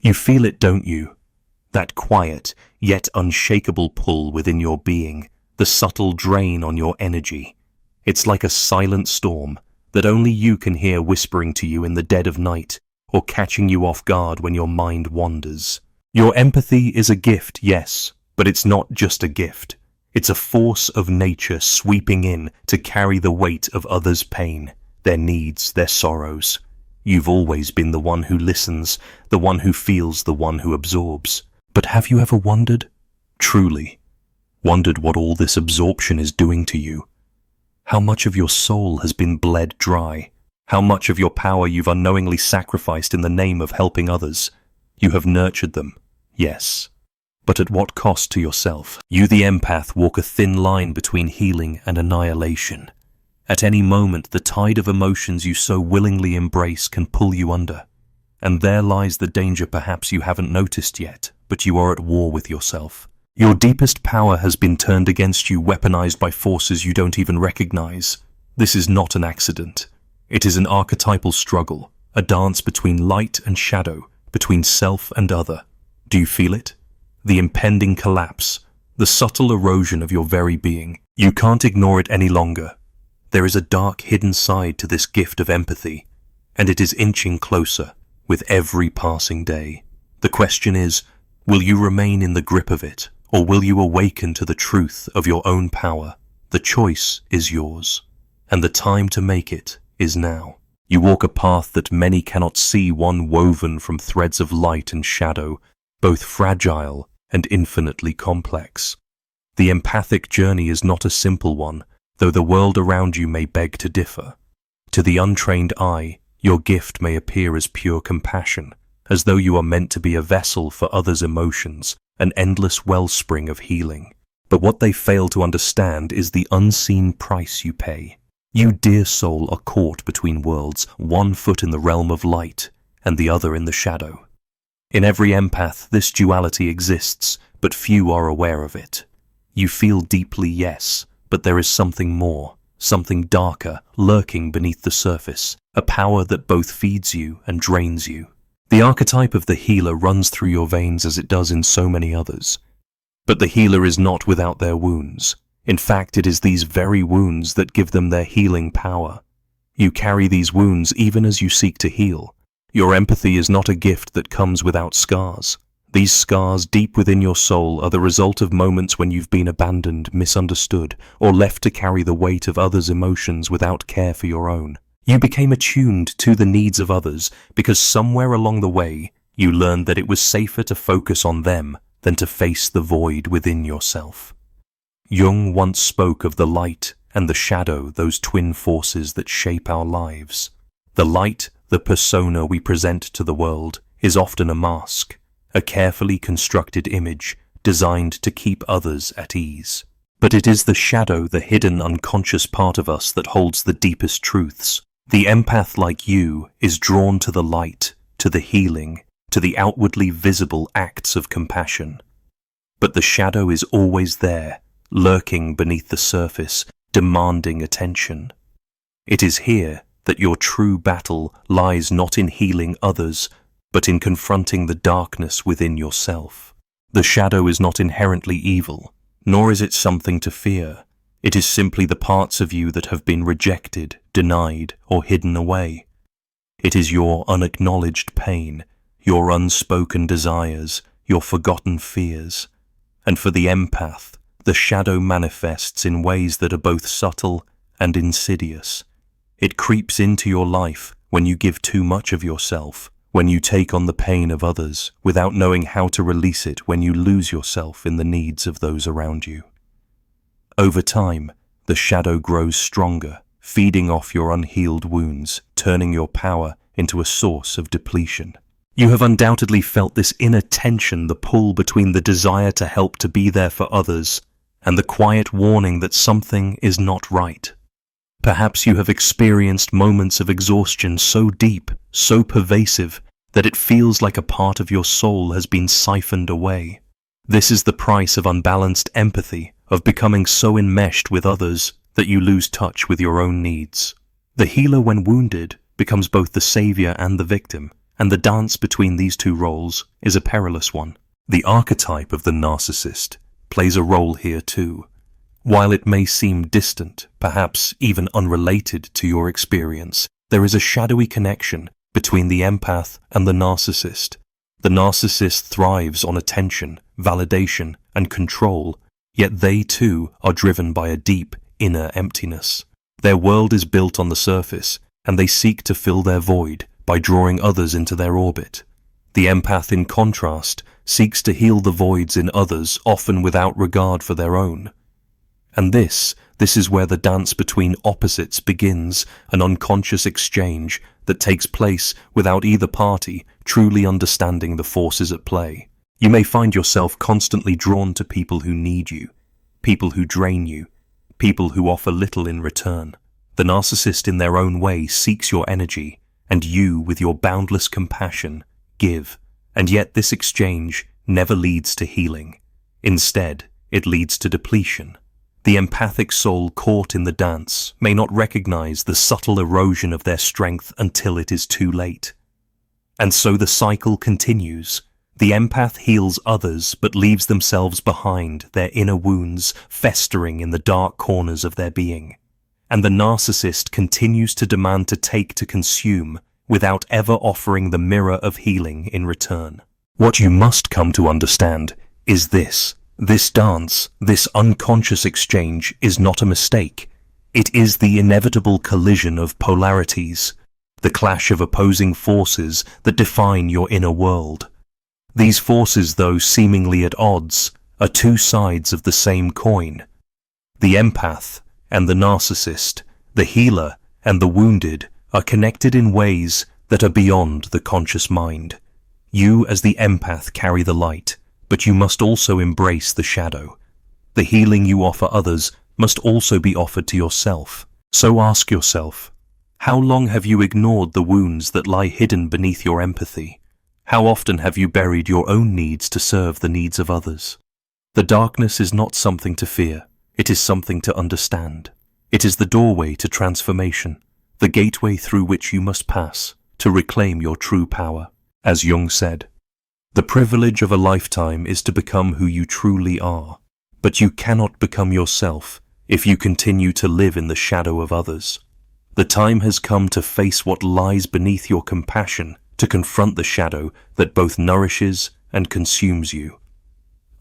You feel it, don't you? That quiet, yet unshakable pull within your being, the subtle drain on your energy. It's like a silent storm that only you can hear whispering to you in the dead of night, or catching you off guard when your mind wanders. Your empathy is a gift, yes, but it's not just a gift. It's a force of nature sweeping in to carry the weight of others' pain, their needs, their sorrows. You've always been the one who listens, the one who feels, the one who absorbs. But have you ever wondered, truly, wondered what all this absorption is doing to you? How much of your soul has been bled dry? How much of your power you've unknowingly sacrificed in the name of helping others? You have nurtured them, yes, but at what cost to yourself? You, the empath, walk a thin line between healing and annihilation. At any moment, the tide of emotions you so willingly embrace can pull you under. And there lies the danger perhaps you haven't noticed yet, but you are at war with yourself. Your deepest power has been turned against you, weaponized by forces you don't even recognize. This is not an accident. It is an archetypal struggle, a dance between light and shadow, between self and other. Do you feel it? The impending collapse, the subtle erosion of your very being. You can't ignore it any longer. There is a dark hidden side to this gift of empathy, and it is inching closer with every passing day. The question is, will you remain in the grip of it, or will you awaken to the truth of your own power? The choice is yours, and the time to make it is now. You walk a path that many cannot see, one woven from threads of light and shadow, both fragile and infinitely complex. The empathic journey is not a simple one, though the world around you may beg to differ. To the untrained eye, your gift may appear as pure compassion, as though you are meant to be a vessel for others' emotions, an endless wellspring of healing. But what they fail to understand is the unseen price you pay. You, dear soul, are caught between worlds, one foot in the realm of light and the other in the shadow. In every empath, this duality exists, but few are aware of it. You feel deeply, yes, but there is something more, something darker, lurking beneath the surface, a power that both feeds you and drains you. The archetype of the healer runs through your veins as it does in so many others. But the healer is not without their wounds. In fact, it is these very wounds that give them their healing power. You carry these wounds even as you seek to heal. Your empathy is not a gift that comes without scars. These scars deep within your soul are the result of moments when you've been abandoned, misunderstood, or left to carry the weight of others' emotions without care for your own. You became attuned to the needs of others because somewhere along the way you learned that it was safer to focus on them than to face the void within yourself. Jung once spoke of the light and the shadow, those twin forces that shape our lives. The light, the persona we present to the world, is often a mask, a carefully constructed image designed to keep others at ease. But it is the shadow, the hidden unconscious part of us that holds the deepest truths. The empath like you is drawn to the light, to the healing, to the outwardly visible acts of compassion. But the shadow is always there, lurking beneath the surface, demanding attention. It is here that your true battle lies, not in healing others, but in confronting the darkness within yourself. The shadow is not inherently evil, nor is it something to fear. It is simply the parts of you that have been rejected, denied, or hidden away. It is your unacknowledged pain, your unspoken desires, your forgotten fears. And for the empath, the shadow manifests in ways that are both subtle and insidious. It creeps into your life when you give too much of yourself, when you take on the pain of others without knowing how to release it, when you lose yourself in the needs of those around you. Over time, the shadow grows stronger, feeding off your unhealed wounds, turning your power into a source of depletion. You have undoubtedly felt this inner tension, the pull between the desire to help, to be there for others, and the quiet warning that something is not right. Perhaps you have experienced moments of exhaustion so deep, so pervasive, that it feels like a part of your soul has been siphoned away. This is the price of unbalanced empathy, of becoming so enmeshed with others that you lose touch with your own needs. The healer, when wounded, becomes both the savior and the victim, And the dance between these two roles is a perilous one. The archetype of the narcissist plays a role here too. While it may seem distant, perhaps even unrelated to your experience, there is a shadowy connection between the empath and the narcissist. The narcissist thrives on attention, validation, and control, yet they too are driven by a deep inner emptiness. Their world is built on the surface, and they seek to fill their void by drawing others into their orbit. The empath, in contrast, seeks to heal the voids in others, often without regard for their own. And this is where the dance between opposites begins, an unconscious exchange that takes place without either party truly understanding the forces at play. You may find yourself constantly drawn to people who need you, people who drain you, people who offer little in return. The narcissist in their own way seeks your energy, and you, with your boundless compassion, give. And yet this exchange never leads to healing. Instead, it leads to depletion. The empathic soul caught in the dance may not recognize the subtle erosion of their strength until it is too late. And so the cycle continues. The empath heals others but leaves themselves behind, their inner wounds festering in the dark corners of their being. And the narcissist continues to demand to consume, without ever offering the mirror of healing in return. What you must come to understand is this. This dance, this unconscious exchange, is not a mistake. It is the inevitable collision of polarities, the clash of opposing forces that define your inner world. These forces, though seemingly at odds, are two sides of the same coin. The empath and the narcissist, the healer and the wounded, are connected in ways that are beyond the conscious mind. You, as the empath, carry the light, but you must also embrace the shadow. The healing you offer others must also be offered to yourself. So ask yourself, how long have you ignored the wounds that lie hidden beneath your empathy? How often have you buried your own needs to serve the needs of others? The darkness is not something to fear. It is something to understand. It is the doorway to transformation, the gateway through which you must pass to reclaim your true power. As Jung said, the privilege of a lifetime is to become who you truly are, but you cannot become yourself if you continue to live in the shadow of others. The time has come to face what lies beneath your compassion, to confront the shadow that both nourishes and consumes you.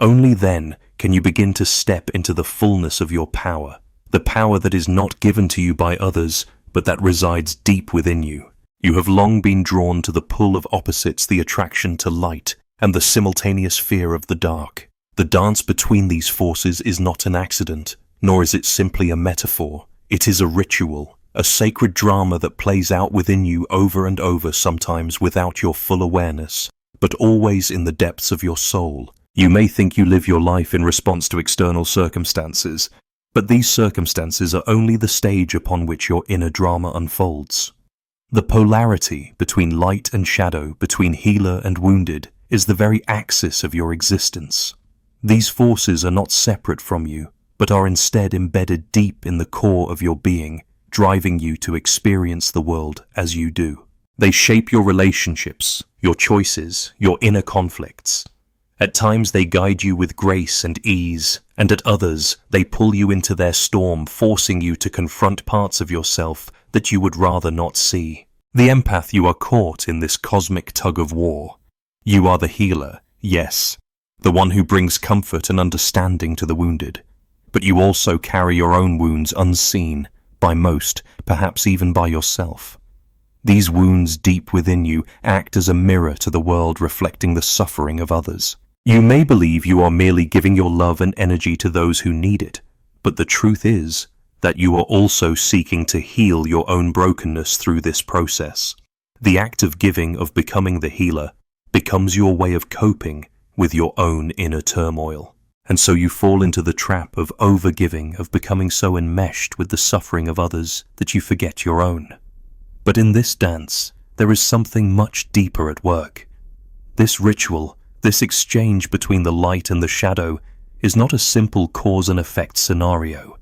Only then can you begin to step into the fullness of your power, the power that is not given to you by others, but that resides deep within you. You have long been drawn to the pull of opposites, the attraction to light, and the simultaneous fear of the dark. The dance between these forces is not an accident, nor is it simply a metaphor. It is a ritual, a sacred drama that plays out within you over and over, sometimes without your full awareness, but always in the depths of your soul. You may think you live your life in response to external circumstances, but these circumstances are only the stage upon which your inner drama unfolds. The polarity between light and shadow, between healer and wounded, is the very axis of your existence. These forces are not separate from you, but are instead embedded deep in the core of your being, driving you to experience the world as you do. They shape your relationships, your choices, your inner conflicts. At times they guide you with grace and ease, and at others they pull you into their storm, forcing you to confront parts of yourself that you would rather not see. The empath, you are caught in this cosmic tug of war. You are the healer, yes, the one who brings comfort and understanding to the wounded, but you also carry your own wounds unseen by most, perhaps even by yourself. These wounds deep within you act as a mirror to the world, reflecting the suffering of others. You may believe you are merely giving your love and energy to those who need it, but the truth is that you are also seeking to heal your own brokenness through this process. The act of giving, of becoming the healer, becomes your way of coping with your own inner turmoil. And so you fall into the trap of overgiving, of becoming so enmeshed with the suffering of others that you forget your own. But in this dance, there is something much deeper at work. This ritual, this exchange between the light and the shadow, is not a simple cause and effect scenario.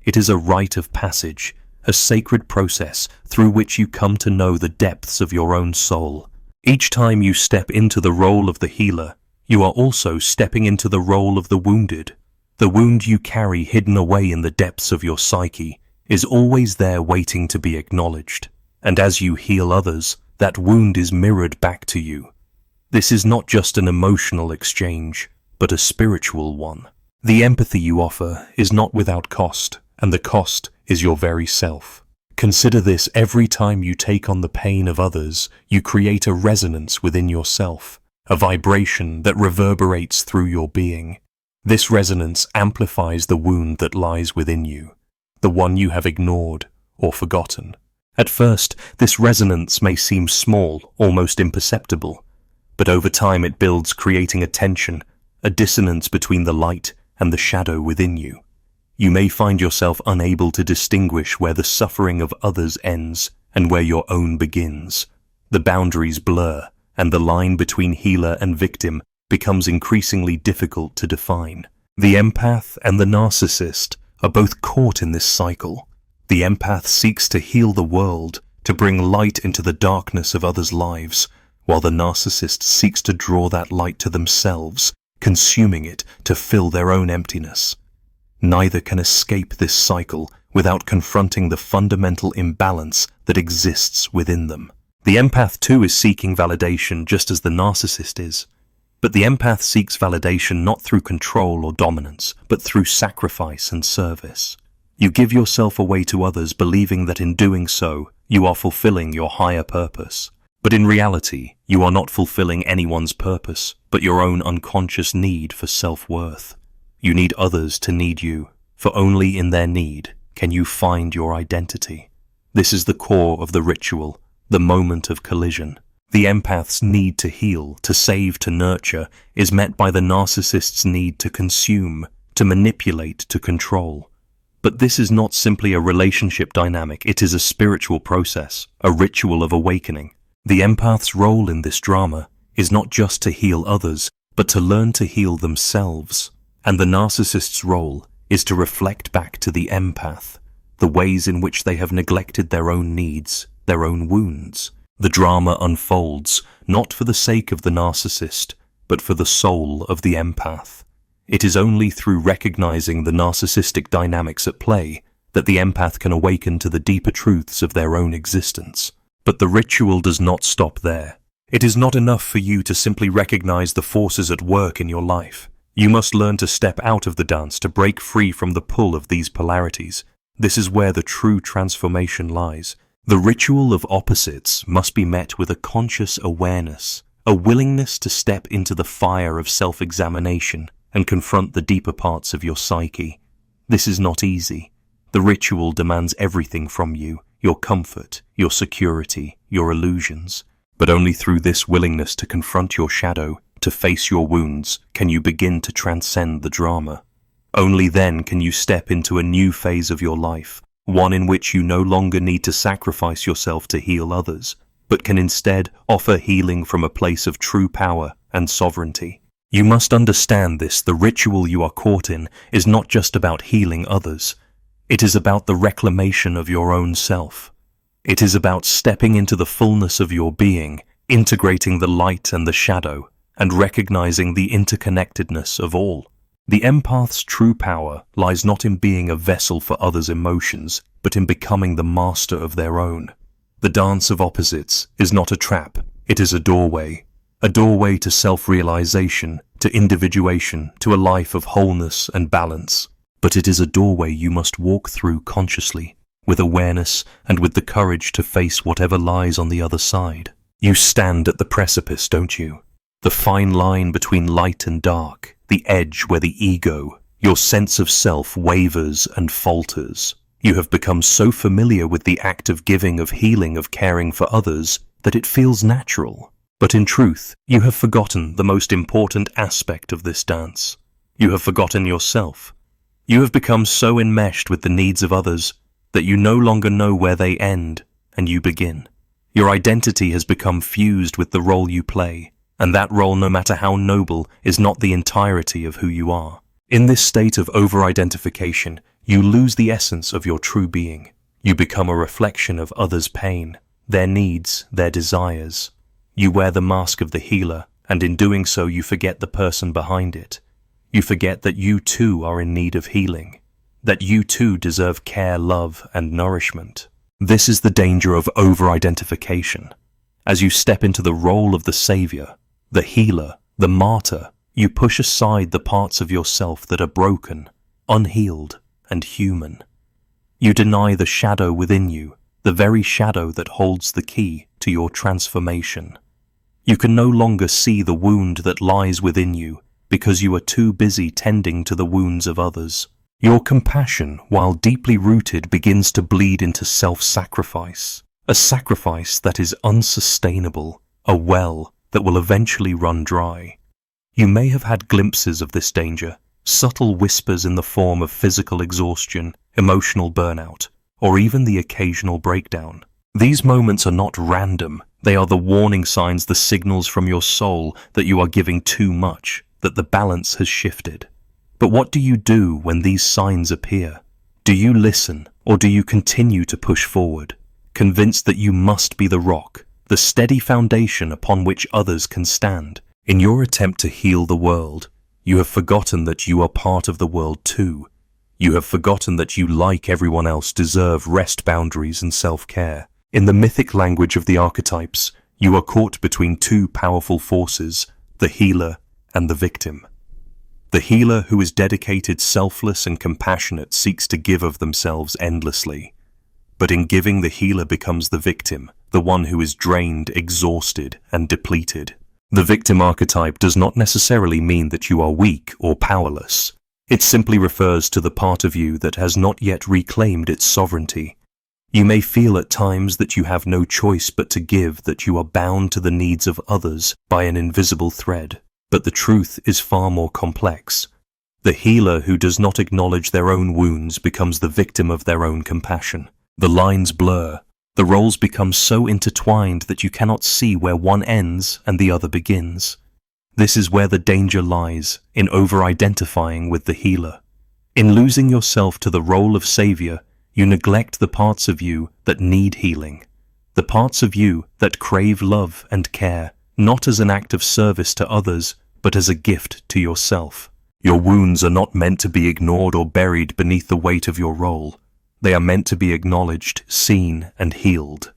It is a rite of passage, a sacred process through which you come to know the depths of your own soul. Each time you step into the role of the healer, you are also stepping into the role of the wounded. The wound you carry hidden away in the depths of your psyche is always there waiting to be acknowledged. And as you heal others, that wound is mirrored back to you. This is not just an emotional exchange, but a spiritual one. The empathy you offer is not without cost, and the cost is your very self. Consider this: every time you take on the pain of others, you create a resonance within yourself, a vibration that reverberates through your being. This resonance amplifies the wound that lies within you, the one you have ignored or forgotten. At first, this resonance may seem small, almost imperceptible, but over time it builds, creating a tension, a dissonance between the light and the shadow within you. You may find yourself unable to distinguish where the suffering of others ends and where your own begins. The boundaries blur, and the line between healer and victim becomes increasingly difficult to define. The empath and the narcissist are both caught in this cycle. The empath seeks to heal the world, to bring light into the darkness of others' lives, while the narcissist seeks to draw that light to themselves, consuming it to fill their own emptiness. Neither can escape this cycle without confronting the fundamental imbalance that exists within them. The empath too is seeking validation just as the narcissist is. But the empath seeks validation not through control or dominance, but through sacrifice and service. You give yourself away to others, believing that in doing so, you are fulfilling your higher purpose. But in reality, you are not fulfilling anyone's purpose, but your own unconscious need for self-worth. You need others to need you, for only in their need can you find your identity. This is the core of the ritual, the moment of collision. The empath's need to heal, to save, to nurture is met by the narcissist's need to consume, to manipulate, to control. But this is not simply a relationship dynamic, it is a spiritual process, a ritual of awakening. The empath's role in this drama is not just to heal others, but to learn to heal themselves. And the narcissist's role is to reflect back to the empath the ways in which they have neglected their own needs, their own wounds. The drama unfolds not for the sake of the narcissist, but for the soul of the empath. It is only through recognizing the narcissistic dynamics at play that the empath can awaken to the deeper truths of their own existence. But the ritual does not stop there. It is not enough for you to simply recognize the forces at work in your life. You must learn to step out of the dance, to break free from the pull of these polarities. This is where the true transformation lies. The ritual of opposites must be met with a conscious awareness, a willingness to step into the fire of self-examination and confront the deeper parts of your psyche. This is not easy. The ritual demands everything from you, your comfort, your security, your illusions. But only through this willingness to confront your shadow, to face your wounds, can you begin to transcend the drama. Only then can you step into a new phase of your life, one in which you no longer need to sacrifice yourself to heal others, but can instead offer healing from a place of true power and sovereignty. You must understand this: the ritual you are caught in is not just about healing others. It is about the reclamation of your own self. It is about stepping into the fullness of your being, integrating the light and the shadow, and recognizing the interconnectedness of all. The empath's true power lies not in being a vessel for others' emotions, but in becoming the master of their own. The dance of opposites is not a trap, it is a doorway to self-realization, to individuation, to a life of wholeness and balance. But it is a doorway you must walk through consciously, with awareness and with the courage to face whatever lies on the other side. You stand at the precipice, don't you? The fine line between light and dark, the edge where the ego, your sense of self, wavers and falters. You have become so familiar with the act of giving, of healing, of caring for others, that it feels natural. But in truth, you have forgotten the most important aspect of this dance. You have forgotten yourself. You have become so enmeshed with the needs of others that you no longer know where they end and you begin. Your identity has become fused with the role you play, and that role, no matter how noble, is not the entirety of who you are. In this state of over-identification, you lose the essence of your true being. You become a reflection of others' pain, their needs, their desires. You wear the mask of the healer, and in doing so you forget the person behind it. You forget that you too are in need of healing, that you too deserve care, love, and nourishment. This is the danger of over-identification. As you step into the role of the savior, the healer, the martyr, you push aside the parts of yourself that are broken, unhealed, and human. You deny the shadow within you, the very shadow that holds the key to your transformation. You can no longer see the wound that lies within you because you are too busy tending to the wounds of others. Your compassion, while deeply rooted, begins to bleed into self-sacrifice, a sacrifice that is unsustainable, a well that will eventually run dry. You may have had glimpses of this danger, subtle whispers in the form of physical exhaustion, emotional burnout, or even the occasional breakdown. These moments are not random. They are the warning signs, the signals from your soul that you are giving too much, that the balance has shifted. But what do you do when these signs appear? Do you listen, or do you continue to push forward, convinced that you must be the rock, the steady foundation upon which others can stand? In your attempt to heal the world, you have forgotten that you are part of the world too. You have forgotten that you, like everyone else, deserve rest, boundaries, and self-care. In the mythic language of the archetypes, you are caught between two powerful forces, the healer and the victim. The healer, who is dedicated, selfless, and compassionate, seeks to give of themselves endlessly. But in giving, the healer becomes the victim, the one who is drained, exhausted, and depleted. The victim archetype does not necessarily mean that you are weak or powerless. It simply refers to the part of you that has not yet reclaimed its sovereignty. You may feel at times that you have no choice but to give, that you are bound to the needs of others by an invisible thread. But the truth is far more complex. The healer who does not acknowledge their own wounds becomes the victim of their own compassion. The lines blur. The roles become so intertwined that you cannot see where one ends and the other begins. This is where the danger lies, in over-identifying with the healer. In losing yourself to the role of savior, you neglect the parts of you that need healing, the parts of you that crave love and care, not as an act of service to others, but as a gift to yourself. Your wounds are not meant to be ignored or buried beneath the weight of your role. They are meant to be acknowledged, seen, and healed.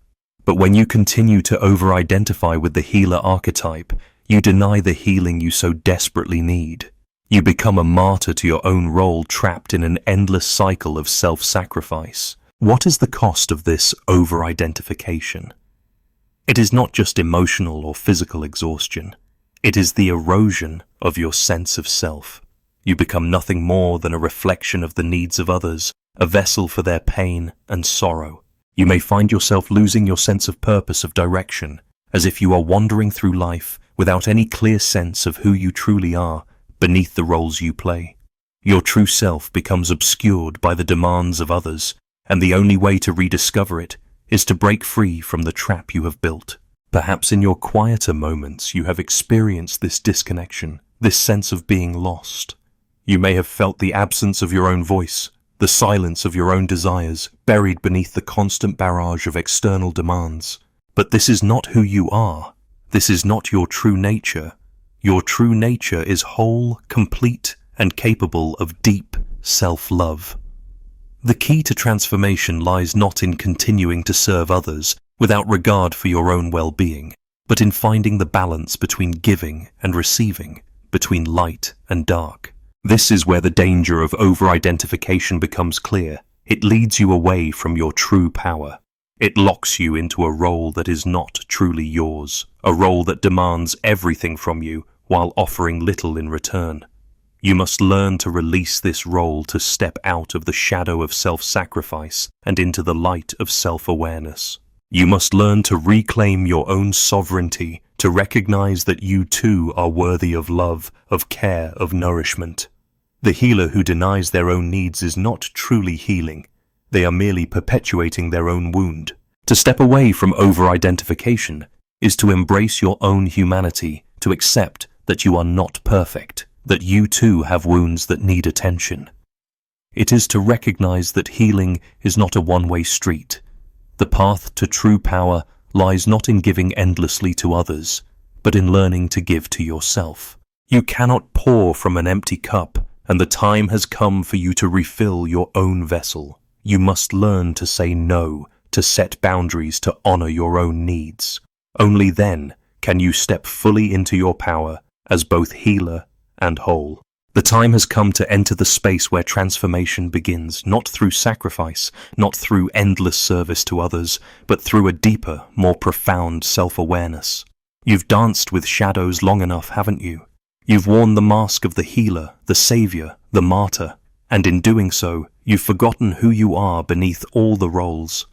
But when you continue to over-identify with the healer archetype, you deny the healing you so desperately need. You become a martyr to your own role, trapped in an endless cycle of self-sacrifice. What is the cost of this over-identification? It is not just emotional or physical exhaustion. It is the erosion of your sense of self. You become nothing more than a reflection of the needs of others, a vessel for their pain and sorrow. You may find yourself losing your sense of purpose, of direction, as if you are wandering through life without any clear sense of who you truly are beneath the roles you play. Your true self becomes obscured by the demands of others, and the only way to rediscover it is to break free from the trap you have built. Perhaps in your quieter moments you have experienced this disconnection, this sense of being lost. You may have felt the absence of your own voice, the silence of your own desires, buried beneath the constant barrage of external demands. But this is not who you are. This is not your true nature. Your true nature is whole, complete, and capable of deep self-love. The key to transformation lies not in continuing to serve others without regard for your own well-being, but in finding the balance between giving and receiving, between light and dark. This is where the danger of over-identification becomes clear. It leads you away from your true power. It locks you into a role that is not truly yours, a role that demands everything from you while offering little in return. You must learn to release this role, to step out of the shadow of self-sacrifice and into the light of self-awareness. You must learn to reclaim your own sovereignty, to recognize that you too are worthy of love, of care, of nourishment. The healer who denies their own needs is not truly healing. They are merely perpetuating their own wound. To step away from over-identification is to embrace your own humanity, to accept that you are not perfect, that you too have wounds that need attention. It is to recognize that healing is not a one-way street. The path to true power lies not in giving endlessly to others, but in learning to give to yourself. You cannot pour from an empty cup, and the time has come for you to refill your own vessel. You must learn to say no, to set boundaries, to honor your own needs. Only then can you step fully into your power as both healer and whole. The time has come to enter the space where transformation begins, not through sacrifice, not through endless service to others, but through a deeper, more profound self-awareness. You've danced with shadows long enough, haven't you? You've worn the mask of the healer, the savior, the martyr, and in doing so, you've forgotten who you are beneath all the roles.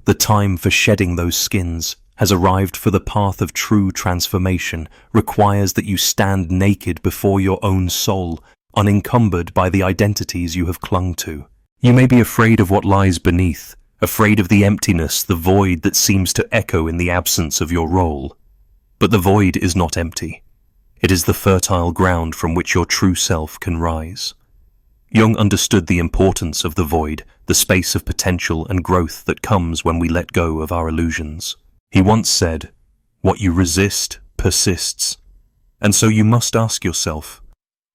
The time for shedding those skins has arrived, for the path of true transformation requires that you stand naked before your own soul, unencumbered by the identities you have clung to. You may be afraid of what lies beneath, afraid of the emptiness, the void that seems to echo in the absence of your role. But the void is not empty. It is the fertile ground from which your true self can rise. Jung understood the importance of the void, the space of potential and growth that comes when we let go of our illusions. He once said, "What you resist persists." And so you must ask yourself,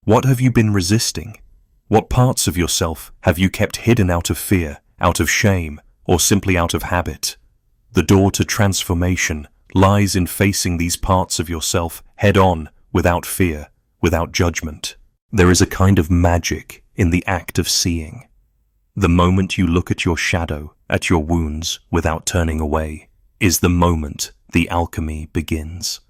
what have you been resisting? What parts of yourself have you kept hidden out of fear, out of shame, or simply out of habit? The door to transformation lies in facing these parts of yourself head on, without fear, without judgment. There is a kind of magic in the act of seeing. The moment you look at your shadow, at your wounds, without turning away, is the moment the alchemy begins.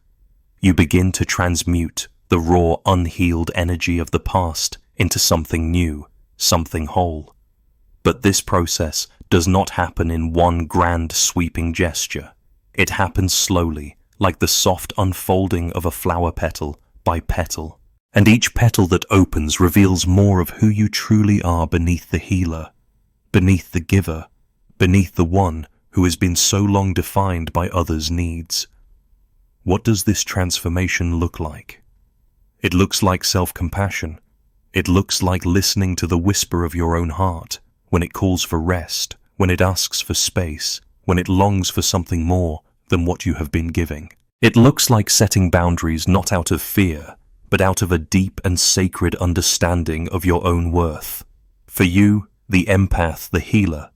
You begin to transmute the raw, unhealed energy of the past into something new, something whole. But this process does not happen in one grand sweeping gesture. It happens slowly, like the soft unfolding of a flower petal by petal. And each petal that opens reveals more of who you truly are beneath the healer, beneath the giver, beneath the one who has been so long defined by others' needs. What does this transformation look like? It looks like self-compassion. It looks like listening to the whisper of your own heart when it calls for rest, when it asks for space, when it longs for something more than what you have been giving. It looks like setting boundaries not out of fear, but out of a deep and sacred understanding of your own worth. For you, the empath, the healer,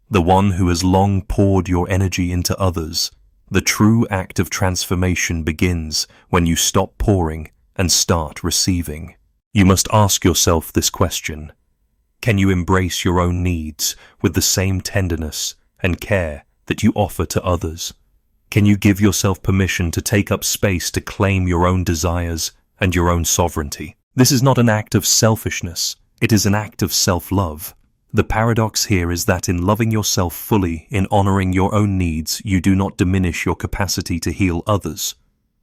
the one who has long poured your energy into others, the true act of transformation begins when you stop pouring and start receiving. You must ask yourself this question: can you embrace your own needs with the same tenderness and care that you offer to others? Can you give yourself permission to take up space to claim your own desires and your own sovereignty? This is not an act of selfishness, it is an act of self-love. The paradox here is that in loving yourself fully, in honoring your own needs, you do not diminish your capacity to heal others.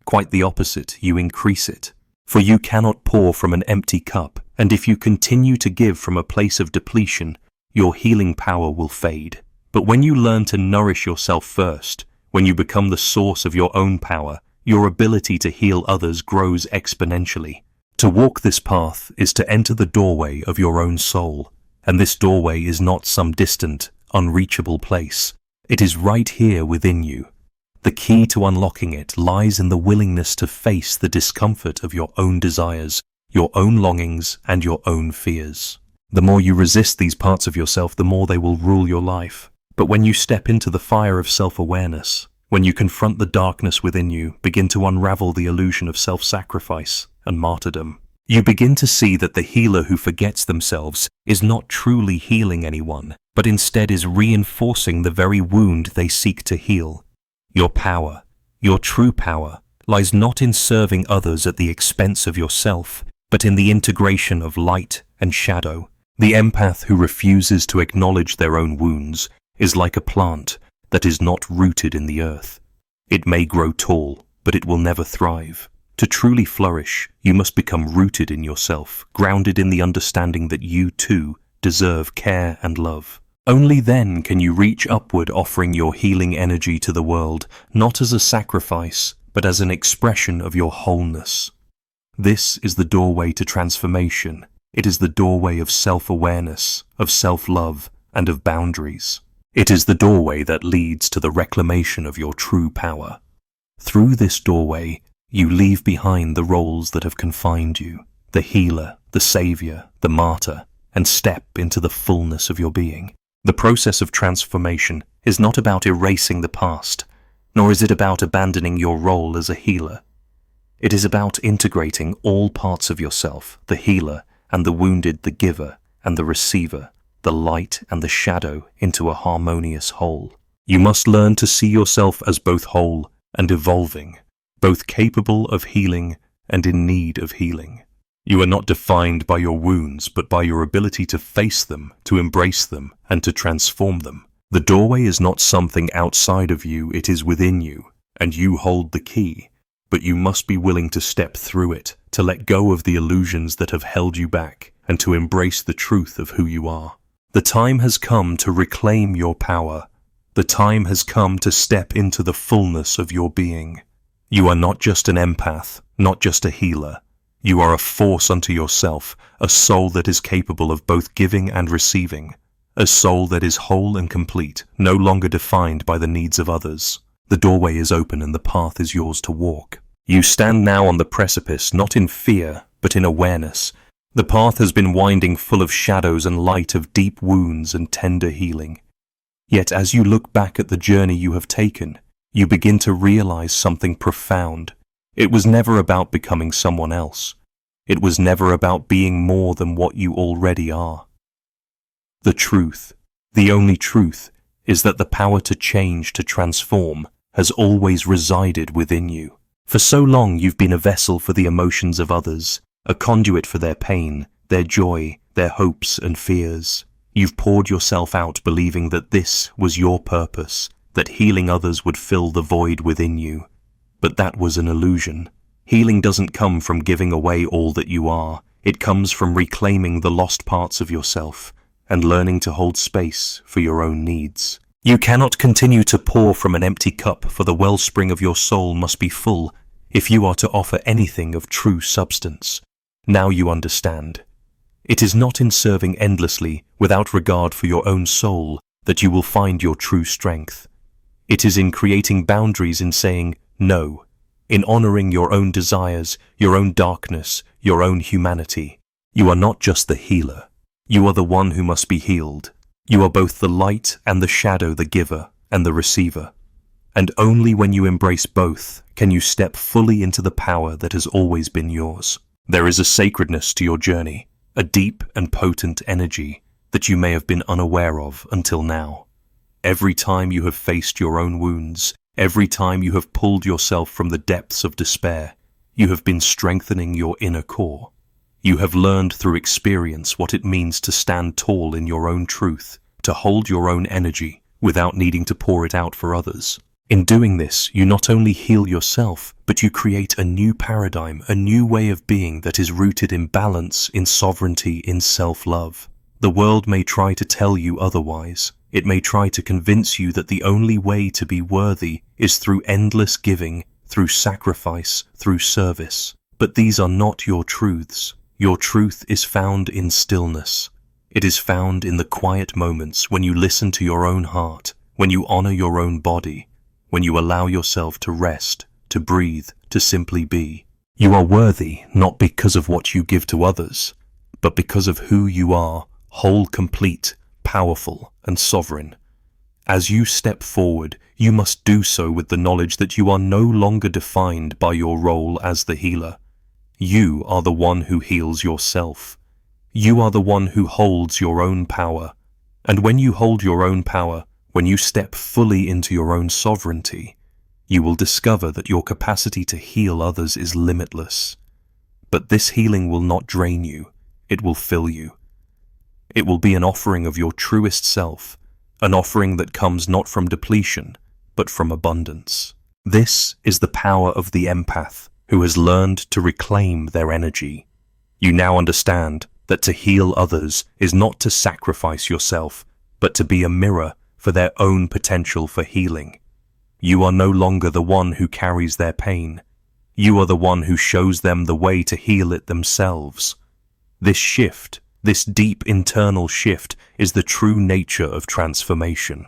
Quite the opposite, you increase it. For you cannot pour from an empty cup, and if you continue to give from a place of depletion, your healing power will fade. But when you learn to nourish yourself first, when you become the source of your own power, your ability to heal others grows exponentially. To walk this path is to enter the doorway of your own soul, and this doorway is not some distant, unreachable place. It is right here within you. The key to unlocking it lies in the willingness to face the discomfort of your own desires, your own longings, and your own fears. The more you resist these parts of yourself, the more they will rule your life. But when you step into the fire of self-awareness, when you confront the darkness within you, begin to unravel the illusion of self-sacrifice and martyrdom, you begin to see that the healer who forgets themselves is not truly healing anyone, but instead is reinforcing the very wound they seek to heal. Your power, your true power, lies not in serving others at the expense of yourself, but in the integration of light and shadow. The empath who refuses to acknowledge their own wounds is like a plant that is not rooted in the earth. It may grow tall, but it will never thrive. To truly flourish, you must become rooted in yourself, grounded in the understanding that you too deserve care and love. Only then can you reach upward, offering your healing energy to the world, not as a sacrifice, but as an expression of your wholeness. This is the doorway to transformation. It is the doorway of self-awareness, of self-love, and of boundaries. It is the doorway that leads to the reclamation of your true power. Through this doorway, you leave behind the roles that have confined you, the healer, the savior, the martyr, and step into the fullness of your being. The process of transformation is not about erasing the past, nor is it about abandoning your role as a healer. It is about integrating all parts of yourself, the healer and the wounded, the giver and the receiver, the light and the shadow, into a harmonious whole. You must learn to see yourself as both whole and evolving, both capable of healing and in need of healing. You are not defined by your wounds, but by your ability to face them, to embrace them, and to transform them. The doorway is not something outside of you, it is within you, and you hold the key, but you must be willing to step through it, to let go of the illusions that have held you back, and to embrace the truth of who you are. The time has come to reclaim your power. The time has come to step into the fullness of your being. You are not just an empath, not just a healer. You are a force unto yourself, a soul that is capable of both giving and receiving, a soul that is whole and complete, no longer defined by the needs of others. The doorway is open and the path is yours to walk. You stand now on the precipice, not in fear, but in awareness. The path has been winding, full of shadows and light, of deep wounds and tender healing. Yet as you look back at the journey you have taken, you begin to realize something profound. It was never about becoming someone else. It was never about being more than what you already are. The truth, the only truth, is that the power to change, to transform, has always resided within you. For so long you've been a vessel for the emotions of others, a conduit for their pain, their joy, their hopes and fears. You've poured yourself out believing that this was your purpose, that healing others would fill the void within you. But that was an illusion. Healing doesn't come from giving away all that you are. It comes from reclaiming the lost parts of yourself and learning to hold space for your own needs. You cannot continue to pour from an empty cup, for the wellspring of your soul must be full if you are to offer anything of true substance. Now you understand. It is not in serving endlessly without regard for your own soul that you will find your true strength. It is in creating boundaries, in saying no, in honoring your own desires, your own darkness, your own humanity. You are not just the healer. You are the one who must be healed. You are both the light and the shadow, the giver and the receiver. And only when you embrace both can you step fully into the power that has always been yours. There is a sacredness to your journey, a deep and potent energy that you may have been unaware of until now. Every time you have faced your own wounds, every time you have pulled yourself from the depths of despair, you have been strengthening your inner core. You have learned through experience what it means to stand tall in your own truth, to hold your own energy without needing to pour it out for others. In doing this, you not only heal yourself, but you create a new paradigm, a new way of being that is rooted in balance, in sovereignty, in self-love. The world may try to tell you otherwise. It may try to convince you that the only way to be worthy is through endless giving, through sacrifice, through service. But these are not your truths. Your truth is found in stillness. It is found in the quiet moments when you listen to your own heart, when you honor your own body, when you allow yourself to rest, to breathe, to simply be. You are worthy not because of what you give to others, but because of who you are, whole, complete, powerful, and sovereign. As you step forward, you must do so with the knowledge that you are no longer defined by your role as the healer. You are the one who heals yourself. You are the one who holds your own power. And when you hold your own power, when you step fully into your own sovereignty, you will discover that your capacity to heal others is limitless. But this healing will not drain you, it will fill you. It will be an offering of your truest self, an offering that comes not from depletion, but from abundance. This is the power of the empath who has learned to reclaim their energy. You now understand that to heal others is not to sacrifice yourself, but to be a mirror for their own potential for healing. You are no longer the one who carries their pain. You are the one who shows them the way to heal it themselves. This shift, this deep internal shift, is the true nature of transformation.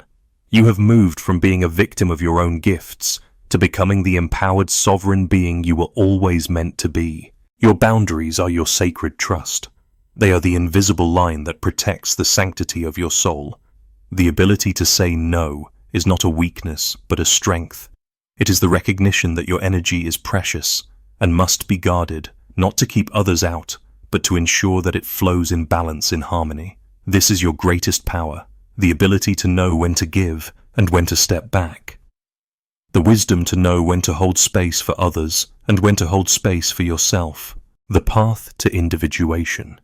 You have moved from being a victim of your own gifts to becoming the empowered sovereign being you were always meant to be. Your boundaries are your sacred trust. They are the invisible line that protects the sanctity of your soul. The ability to say no is not a weakness, but a strength. It is the recognition that your energy is precious and must be guarded, not to keep others out, but to ensure that it flows in balance, in harmony. This is your greatest power, the ability to know when to give and when to step back. The wisdom to know when to hold space for others and when to hold space for yourself. The path to individuation.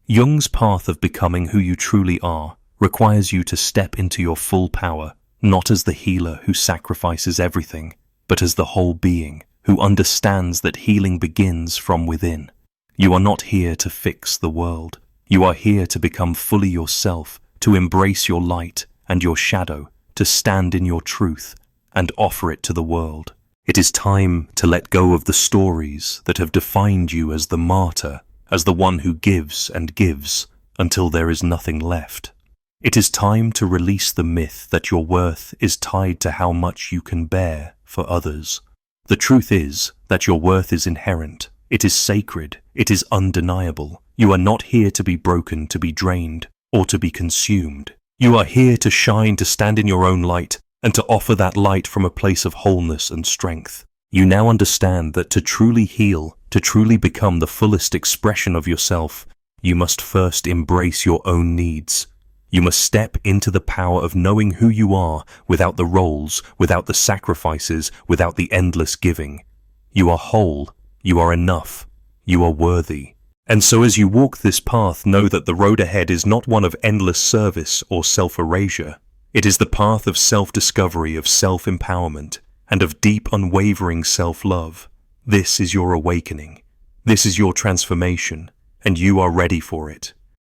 Jung's path of becoming who you truly are requires you to step into your full power, not as the healer who sacrifices everything, but as the whole being who understands that healing begins from within. You are not here to fix the world. You are here to become fully yourself, to embrace your light and your shadow, to stand in your truth and offer it to the world. It is time to let go of the stories that have defined you as the martyr, as the one who gives and gives until there is nothing left. It is time to release the myth that your worth is tied to how much you can bear for others. The truth is that your worth is inherent. It is sacred. It is undeniable. You are not here to be broken, to be drained, or to be consumed. You are here to shine, to stand in your own light, and to offer that light from a place of wholeness and strength. You now understand that to truly heal, to truly become the fullest expression of yourself, you must first embrace your own needs. You must step into the power of knowing who you are without the roles, without the sacrifices, without the endless giving. You are whole. You are enough. You are worthy. And so as you walk this path, know that the road ahead is not one of endless service or self-erasure. It is the path of self-discovery, of self-empowerment, and of deep, unwavering self-love. This is your awakening. This is your transformation, and you are ready for it.